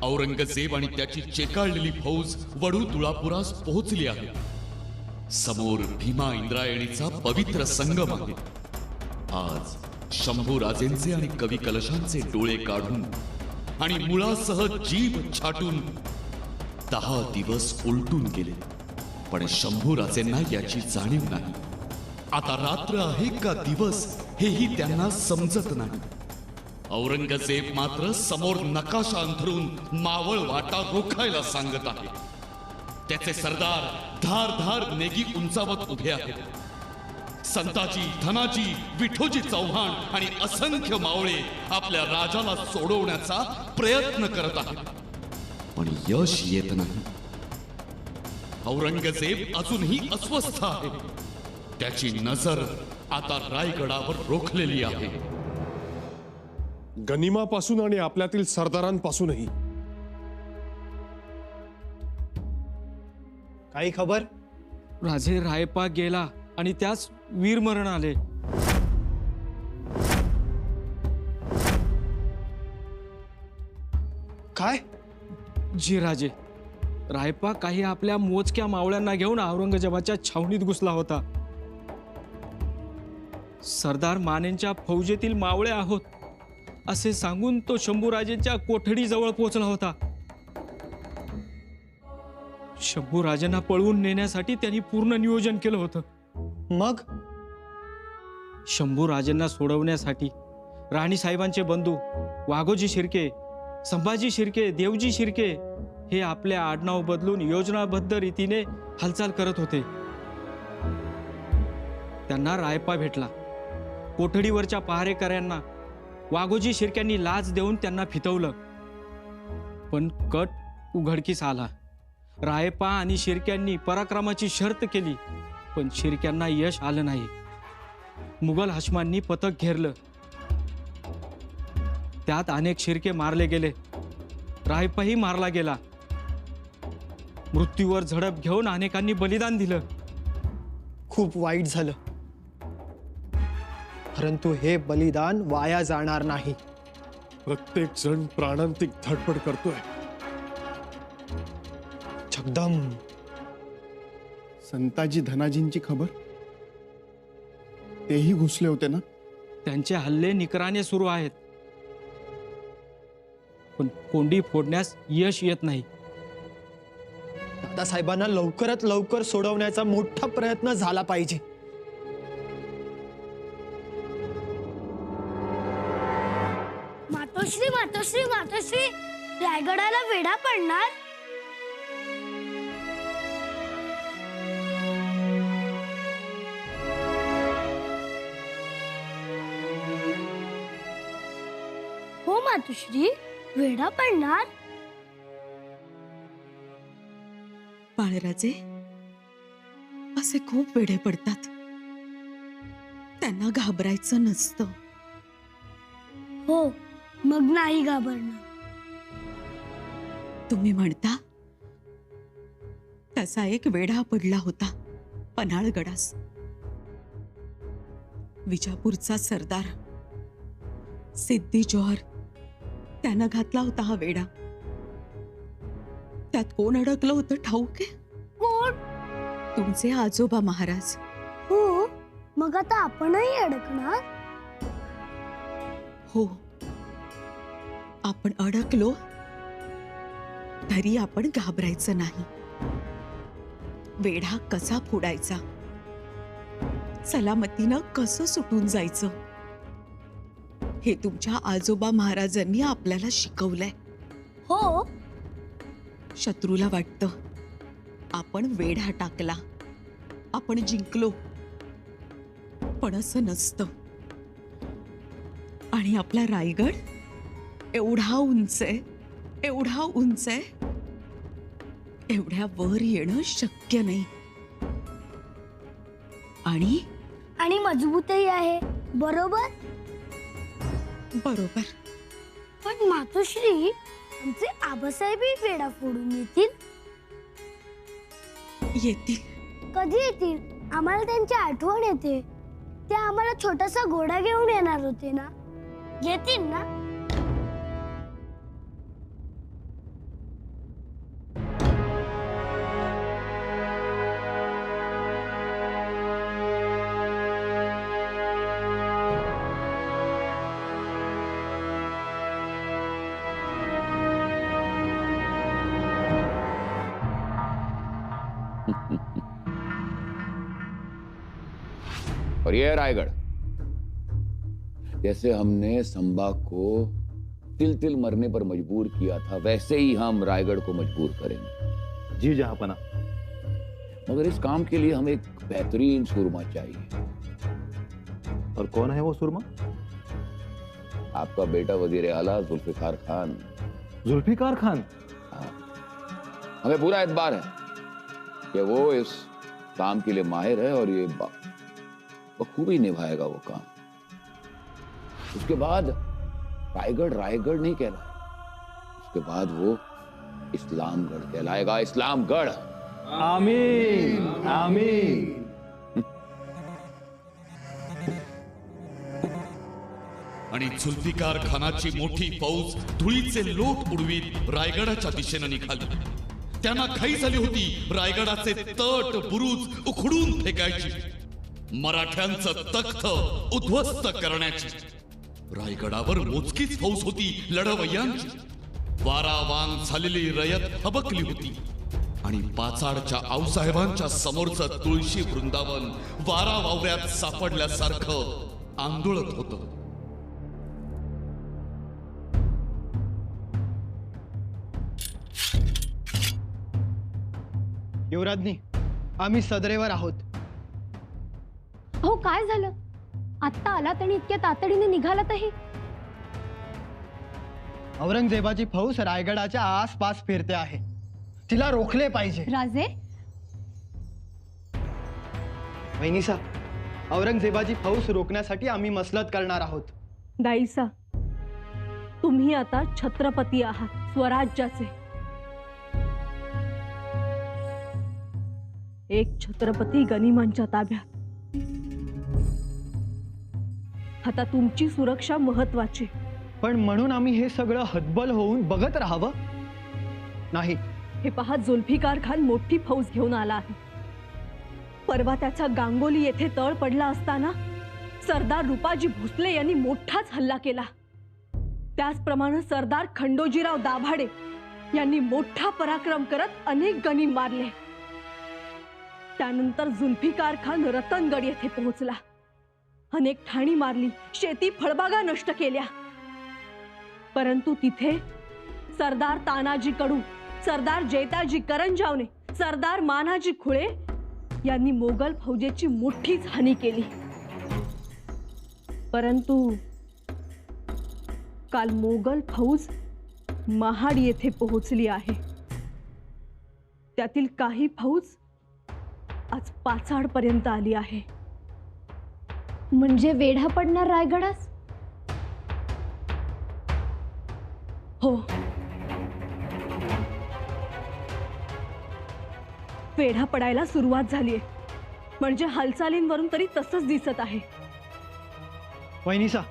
औरंगजेब आणि त्याची चेकाळलेली फौज वडू तुळापुरास पोहोचली आहे. समोर भीमा इंद्रायणीचा पवित्र संगम आहे. आज शंभूराजेंचे आणि कवी कलशांचे डोळे काढून आणि मुळासह जीभ छाटून 10 दिवस उलटून गेले, पण शंभूराजेंना याची जाणीव नाही. आता रात्र आहे का दिवस हेही त्यांना समजत नाही. औरंगजेब मात्र समोर नकाशा अंथरून मावळ वाटा रोखायला सांगत आहे. त्याचे सरदार धार धार नेगी उंचावत उभे आहेत. संताजी, धनाजी, विठोजी चव्हाण आणि असंख्य मावळे आपल्या राजाला सोडवण्याचा प्रयत्न करत आहेत, पण यश येत नाही. औरंगजेब अजूनही अस्वस्थ आहे. त्याची नजर आता रायगडावर रोखलेली आहे. गनिमापासून आणि आपल्यातील सरदारांपासूनही. काही खबर? राजे रायपा गेला आणि त्यास वीरमरण आले. काय? जी राजे, रायपा काही आपल्या मोजक्या मावळ्यांना घेऊन औरंगजेबाच्या छावणीत घुसला होता. सरदार मानेंच्या फौजेतील मावळे आहोत असे सांगून तो शंभूराजेंच्या कोठडीजवळ पोहोचला होता. शंभूराजेंना पळवून नेण्यासाठी त्यांनी पूर्ण नियोजन केलं होतं. मग शंभूराजेंना सोडवण्यासाठी राणीसाहेबांचे बंधू वाघोजी शिर्के, संभाजी शिर्के, देवजी शिर्के हे आपले आडनाव बदलून योजनाबद्ध रीतीने हालचाल करत होते. त्यांना रायपा भेटला. कोठडीवरच्या पहारेकऱ्यांना वाघोजी शिर्क्यांनी लाच देऊन त्यांना फितवलं, पण कट उघडकीस आला. रायपा आणि शिर्क्यांनी पराक्रमाची शर्त केली, पण शिर्क्यांना यश आलं नाही. मुघल हाशमांनी पथक घेरलं. त्यात अनेक शिर्के मारले गेले. रायपाही मारला गेला. मृत्यूवर झडप घेऊन अनेकांनी बलिदान दिलं. खूप वाईट झालं, परंतु हे बलिदान वाया जाणार नाही. प्रत्येक जण प्राणांतिक धडपड करतोय. जगदम, संताजी धनाजींची खबर? तेही घुसले होते ना? त्यांचे हल्ले निकराने सुरू आहेत, पण कोंडी फोडण्यास यश येत नाही. दादासाहेबांना लवकरात लवकर सोडवण्याचा मोठा प्रयत्न झाला पाहिजे. मातोश्री, मातोश्री, मातोश्री, रायगडाला वेढा पडणार. हो मातोश्री, वेढा पडणार. बाळराजे, असे खूप वेडे पडतात. त्यांना घाबरायचं नसतं. हो, मग नाही घाबरणार. तुम्ही म्हणता तसा एक वेढा पडला होता पन्हाळगडास. विजापूरचा सरदार सिद्धी जोहर त्यानं घातला होता हा वेढा. त्यात कोण अडकलं होतं ठाऊक आहे? कोण? तुमचे आजोबा महाराज. हो, मग आता आपणही अडकणार. हो, आपण अडकलो तरी आपण घाबरायचं नाही. वेढा कसा फोडायचा, सलामतीनं कसं सुटून जायचं, हे तुमच्या आजोबा महाराजांनी आपल्याला शिकवलंय. हो, शत्रूला वाटतं आपण वेढा टाकला, आपण जिंकलो, पण असं नसतं. आणि आपला रायगड एवढा उंच आहे, एवढा उंच आहे, एवढ्या वर येणं शक्य नाही. आणि मजबूतही आहे. बरोबर. बरोबर. पण मातोश्री, आमचे आबासाहेबही वेढा फोडून येतील. येतील. कधी येतील? आम्हाला त्यांची आठवण येते. ते आम्हाला छोटासा घोडा घेऊन येणार होते ना. येतील ना? और ये है रायगढ़। जैसे हमने संबा को तिल तिल मरने पर मजबूर किया था, वैसे ही हम रायगढ़ को मजबूर करेंगे। जी जहांपना। मगर इस काम के लिए हमें एक बेहतरीन सुरमा चाहिए। और कौन है वो सुरमा? आपका बेटा वजीर आला जुल्फिकार खान। जुल्फिकार खान? हाँ। हमें पूरा एतबार है कि वो इस काम के लिए माहिर है और ये बखूबी निभाएगा वो काम। उसके बाद रायगढ़ रायगढ़ नहीं कहलाएगा, उसके बाद वो इस्लामगढ़ कहलाएगा, इस्लामगढ़। आमीन आमीन। आणि जुल्फिकार खानाची मोठी फौज धुळीचे लोट उडवीत रायगडाच्या दिशेने निघाली। त्यांना घाई झाली होती रायगडाचे तट बुरुज उखडून फेकायची, मराठ्यांचं तख्त उद्ध्वस्त करण्याची। रायगडावर मोजकीच फौज होती लढवय्यांची। वारावांग झालेली रयत हबकली होती आणि पाचाडच्या आऊसाहेबांच्या समोरचं तुळशी वृंदावन वारा वावऱ्यात सापडल्यासारखं आंदोळत होतं। युवराजनी, आम्ही सदरेवर आहोत। हो, काय झालं? आत्ता आलात आणि इतक्या तातडीने निघालातही? औरंगजेबाची फौज रायगडाच्या आसपास फिरते आहे, तिला रोखले पाहिजे। राजे, वहिनीसा, औरंगजेबाची फौज रोखण्यासाठी आम्ही मसलत करणार आहोत। दाईसा, तुम्ही आता छत्रपती आहात स्वराज्याचे। एक छत्रपती गनिमांच्या ताब्यात। आता तुमची सुरक्षा महत्वाची। पण म्हणून आम्ही हे सगळं हतबल होऊन बघत राहावं? नाही। हे पहा, जुल्फिकार खान मोठी फौज घेऊन आला आहे। परवा त्याचा गांगोली येथे तळ पडला असताना सरदार रूपाजी भोसले यांनी मोठाच हल्ला केला। त्याचप्रमाणे सरदार खंडोजीराव दाभाडे यांनी मोठा पराक्रम करत अनेक गनीम मारले। त्यानंतर जुल्फिकार खान रतनगड येथे पोहोचला, अनेक ठाणी मारली, शेती फळबागा नष्ट केल्या। परंतु तिथे सरदार तानाजी कडू, सरदार जैताजी करंजावने, सरदार मानाजी खुळे यांनी मोगल फौजेची मोठीच हानी केली। परंतु काल मोगल फौज महाड येथे पोहोचली आहे। त्यातील काही फौज आज पाचाड पर्यंत आली आहे। म्हणजे वेढा पडणार रायगडास? हो, वेढा पडायला सुरुवात झालीये। म्हणजे हालचालींवरून तरी तसंच दिसत आहे। वहिनीसा,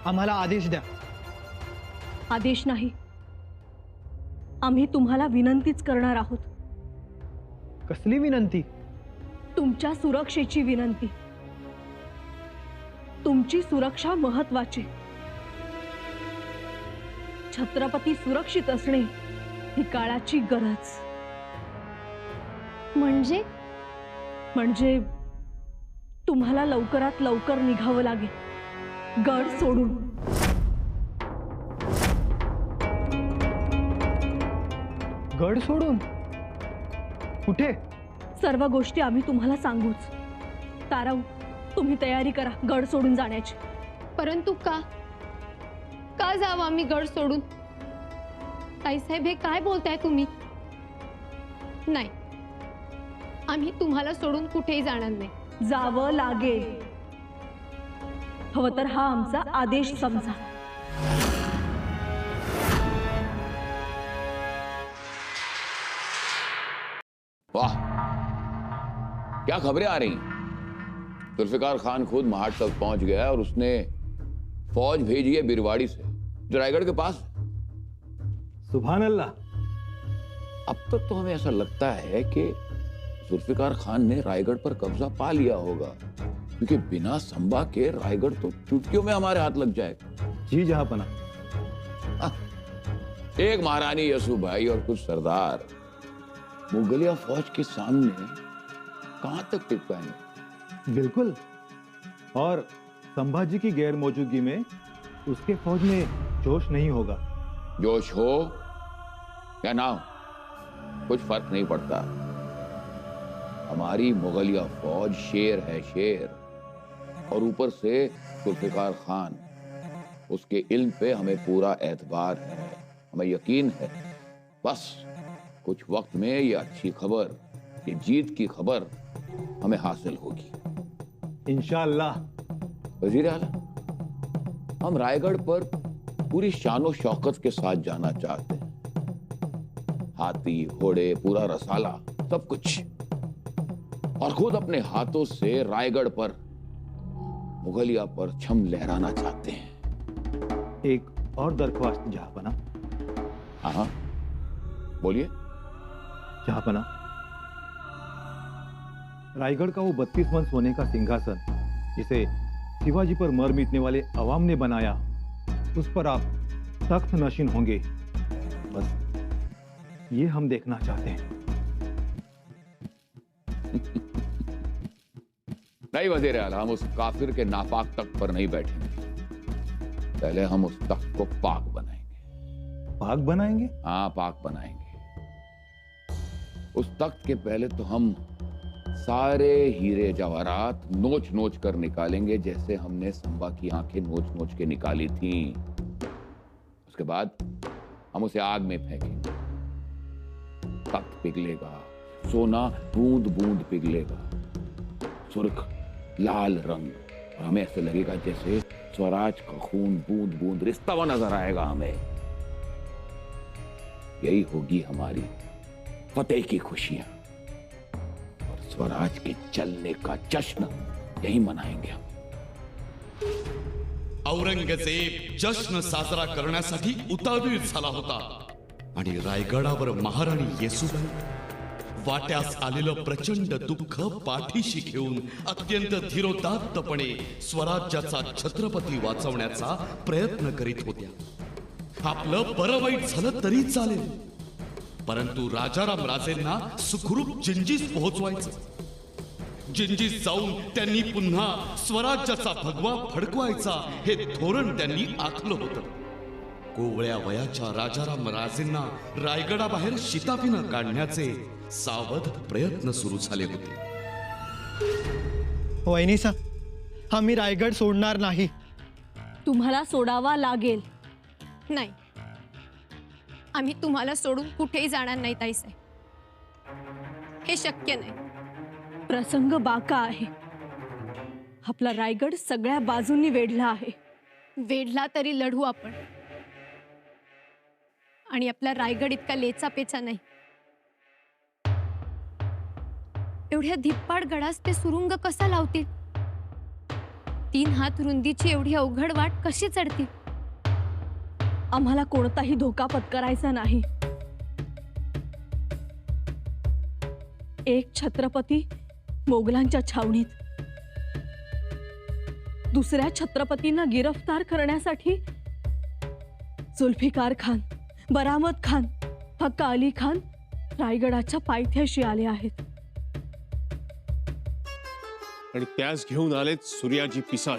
आम्हाला आदेश द्या। आदेश नाही, आम्ही तुम्हाला विनंतीच करणार आहोत। कसली विनंती? तुमच्या सुरक्षेची विनंती। तुमची सुरक्षा महत्वाची। छत्रपती सुरक्षित असणे ही काळाची गरज। म्हणजे तुम्हाला लवकरात लवकर निघावं लागेल गड सोडून। गड सोडून? कुठे? सर्व गोष्टी आम्ही तुम्हाला सांगूच। ताराऊ, तुम्ही तयारी करा गड सोडून जाण्याची। परंतु का जावं आम्ही गड सोडून? ताईसाहेब, हे काय बोलताय तुम्ही? नाही, आम्ही तुम्हाला सोडून कुठेही जाणार नाही। जावं लागेल, हवं तर हा आमचा आदेश समजा। वाह, क्या खबरें आ रही। जुल्फिकार खान खुद महाड तक पहुंच गया और उसने फौज भेजी है बिरवाड़ी से, जो रायगढ़ के पास। सुभान अल्लाह। अब तक तो हमें ऐसा लगता है कि जुल्फिकार खान ने रायगढ़ पर कब्जा पा लिया होगा, क्योंकि बिना संबा के रायगढ़ तो चुटकियों में हमारे हाथ लग जाएगा। जी जहांपना। एक महारानी यसु भाई और कुछ सरदार मुगलिया फौज के सामने कहां तक टिक पाएंगे? बिल्कुल। और संभाजी की गैर मौजूदगी में उसके फौज में जोश नहीं होगा। जोश हो या ना हो कुछ फर्क नहीं पड़ता। हमारी मुगलिया फौज शेर है, शेर। और ऊपर से जुल्फिकार खान, उसके इल्म पे हमें पूरा एतबार है, हमें यकीन है। बस कुछ वक्त में ये अच्छी खबर, ये जीत की खबर हमें हासिल होगी इंशाअल्लाह। वजीर आला, हम रायगढ़ पर पूरी शानो शौकत के साथ जाना चाहते हैं। हाथी, घोड़े, पूरा रसाला, सब कुछ। और खुद अपने हाथों से रायगढ़ पर, मुगलिया पर छम लहराना चाहते हैं। एक और दरख्वास्त जहांपना। हाँ, बोलिए। जहांपना, रायगढ़ का वो 32 मन सोने का सिंहासन जिसे शिवाजी पर मर मिटने वाले अवाम ने बनाया, उस पर आप सख्त नशीन होंगे। बस ये हम देखना चाहते हैं। नहीं वजीर आला, हम उस काफिर के नापाक तख्त पर नहीं बैठेंगे। पहले हम उस तख्त को पाक बनाएंगे। पाक बनाएंगे? हाँ, पाक बनाएंगे। उस तख्त के पहले तो हम सारे हीरे जवाहरात नोच नोच कर निकालेंगे, जैसे हमने संबा की आंखें नोच नोच के निकाली थीं। उसके बाद हम उसे आग में फेंकेंगे। तख्त पिघलेगा, सोना बूंद बूंद पिघलेगा, सुर्ख लाल रंग, और हमें ऐसे लगेगा जैसे स्वराज का खून बूंद बूंद रिश्ता हुआ नजर आएगा हमें। यही होगी हमारी फतेह की खुशियां, और स्वराज के चलने का जश्न यही मनाएंगे हम। औरंगजेब जश्न साजरा करण्यासाठी उतावीळ झाला होता आणि रायगडावर महाराणी येसूबाई वाट्यास आलेलं प्रचंड दुःख पाठीशी घेऊन अत्यंत धीरोदात्तपणे स्वराज्याचा छत्रपती वाचवण्याचा प्रयत्न करीत होत्या. आपलं बरं वाईट झालं तरी चालेल, परंतु राजाराम राजेंना सुखरूप जिंजीस पोहोचवायचं. जिंजीस जाऊन त्यांनी पुन्हा स्वराज्याचा भगवा फडकवायचा हे धोरण त्यांनी आखलं होतं. कोवळ्या वयाच्या राजाराम राजेंना रायगडाबाहेर शिताफीनं काढण्याचे सावध प्रयत्न सुरू झाले होते. वहिनीसा, आम्ही रायगड सोडणार नाही. तुम्हाला सोडावा लागेल. नाही, आम्ही तुम्हाला सोडून कुठेही जाणार नाही ताईसाहेब. हे शक्य नाही. प्रसंग बाका आहे. आपला रायगड सगळ्या बाजूंनी वेढला आहे. वेढला तरी लढू आपण. आणि आपला रायगड इतका लेचा पेचा नाही. एवढ्या धिप्पाड गडास ते सुरुंग कसा लावतील? 3 हात रुंदीची एवढी अवघड वाट कशी चढतील? आम्हाला कोणताही धोका पत्करायचा नाही. एक छत्रपती मोगलांच्या छावणीत, दुसऱ्या छत्रपतींना गिरफ्तार करण्यासाठी जुल्फिकार खान, बरामद खान, हक्का अली खान रायगडाच्या पायथ्याशी आले आहेत. आणि त्यास घेऊन आलेत सूर्याजी पिसाळ.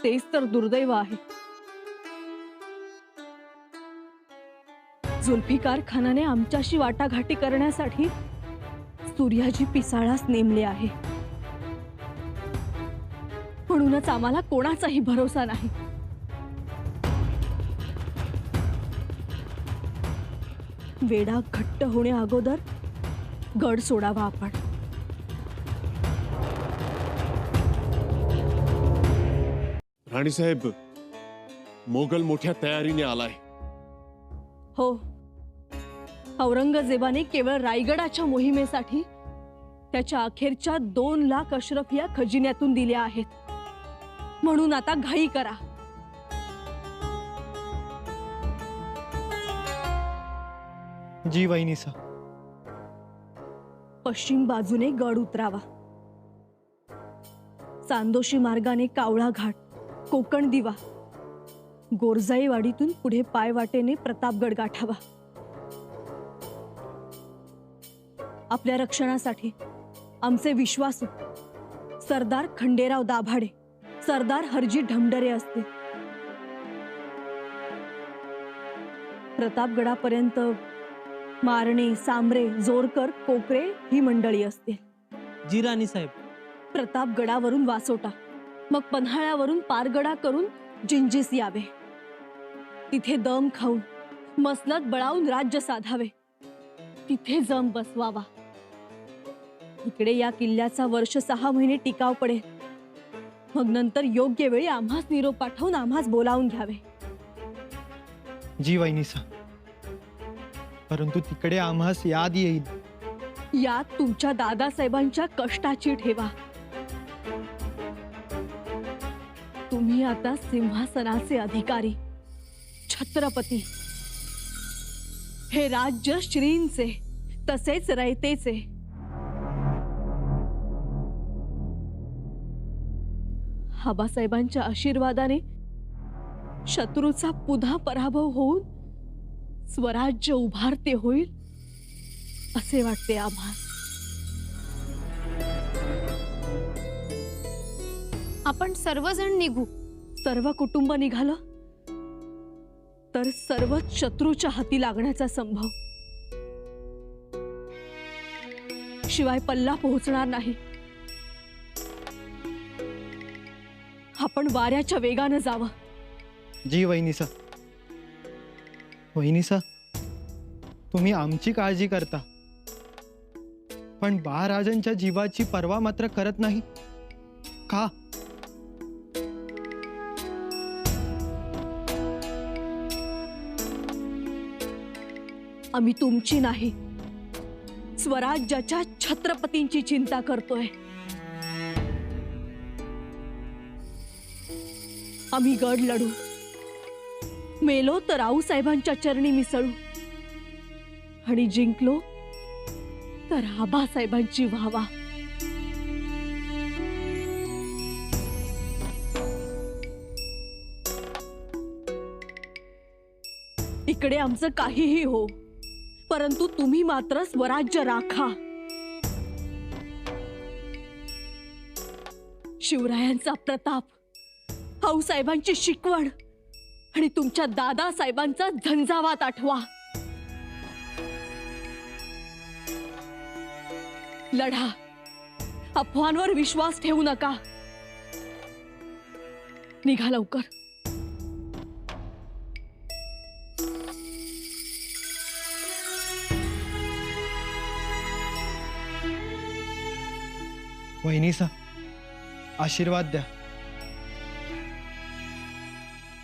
तेच तर दुर्दैव आहे. जुल्फिकार खानाने आमच्याशी वाटाघाटी करण्यासाठी सूर्याजी पिसाळास नेमले आहे. म्हणूनच आम्हाला कोणाचाही भरोसा नाही. वेडा घट्ट होण्या अगोदर गड सोडावा आपण. राणीसाहेब, मोगल मोठ्या तयारीने आलाय. हो, औरंगजेबाने केवळ रायगडाच्या मोहिमेसाठी त्याच्या अखेरच्या 2 लाख अशरफिया खजिन्यातून दिल्या आहेत. म्हणून आता घाई करा. जी वहिनीसा. पश्चिम बाजूने गड उतरावा. चांदोशी मार्गाने कावळा घाट, कोकण दिवा, गोरजाईवाडीतून पुढे पायवाटेने प्रतापगड गाठावा. आपल्या रक्षणासाठी आमचे विश्वासू सरदार खंडेराव दाभाडे, सरदार हरजी ढमढरे असतील. प्रतापगडापर्यंत मारणे, सांबरे, जोरकर, कोकरे ही मंडळी असतील. जी राणी साहेब. प्रतापगडावरून वासोटा, मग पन्हाळ्यावरून पारगडा करून जिंजीस यावे. तिथे दम खाऊन मसलत बळावून राज्य साधावे. तिथे जम बसवावा. इकडे या किल्ल्याचा वर्ष 6 महिने टिकाव पडेल. मग नंतर योग्य वेळी आम्हास निरोप पाठवून आम्हास बोलावून घ्यावे. जी वहिनीसा, परंतु तिकडे आम्हास याद येईल. यात तुमच्या दादासाहेबांच्या कष्टाची ठेवा. तुम्ही आता सिंहासनाचे अधिकारी, छत्रपती. हे राज्य श्रींचे तसेच रयतेचे. आबासाहेबांच्या आशीर्वादाने शत्रूचा पुन्हा पराभव होऊन स्वराज्य उभारते होईल असे वाटते आम्हाला. आपण सर्वजण निघू. सर्व कुटुंब निघालं तर सर्वच शत्रूच्या हाती लागण्याचा संभव. शिवाय पल्ला पोहोचणार नाही. आपण वाऱ्याच्या वेगानं जावं. जी वहिनीसा. वहिनीसा, तुम्ही आमची काळजी करता, पण महाराजांच्या जीवाची पर्वा मात्र करत नाही का? आम्ही तुमची नाही, स्वराज्याच्या छत्रपतींची चिंता करतोय. आम्ही गड लढू, मेलो तर आऊसाहेबांच्या चरणी मिसळू, आणि जिंकलो तर आबासाहेबांची व्हावा. इकडे आमचं काहीही हो, परंतु तुम्ही मात्र स्वराज्य राखा. शिवरायांचा प्रताप, आऊसाहेबांची शिकवण आणि तुमच्या दादासाहेबांचा झंझावात आठवा. लढा, अफवांवर विश्वास ठेवू नका. निघा लवकर. वहिनीसा, आशीर्वाद द्या.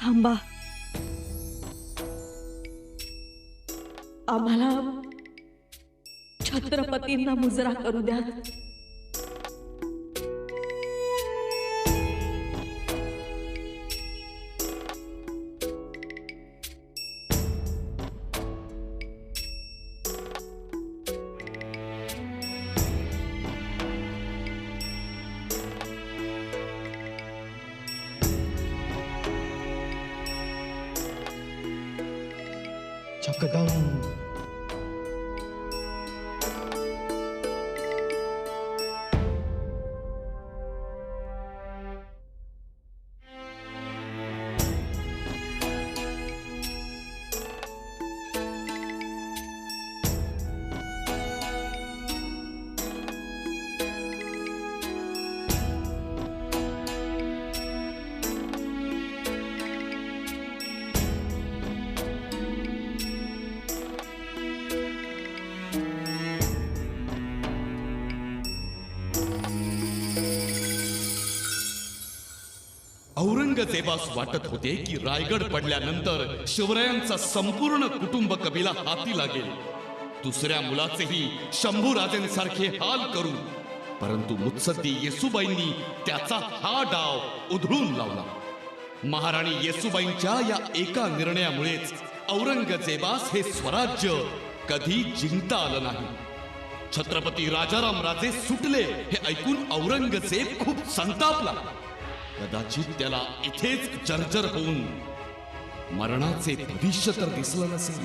थांबा. आम्हाला छत्रपतींना मुजरा करू द्या. चकदम. औरंगजेबास वाटत होते की रायगड पडल्यानंतर शिवरायांचा संपूर्ण कुटुंब कबिला हाती लागेल. दुसऱ्या मुलाचेही शंभूराजेंसारखे हाल करू. परंतु मुत्सद्दी येसूबाईंनी त्याचा हा डाव उधळून लावला. महाराणी येसूबाईंच्या या एका निर्णयामुळेच औरंगजेबास हे स्वराज्य कधी जिंकता आलं नाही. छत्रपती राजाराम राजे सुटले हे ऐकून औरंगजेब खूप संतापला. कदाचित त्याला इथेच जर्जर होऊन मरणाचे भविष्य तर दिसलं नसेल.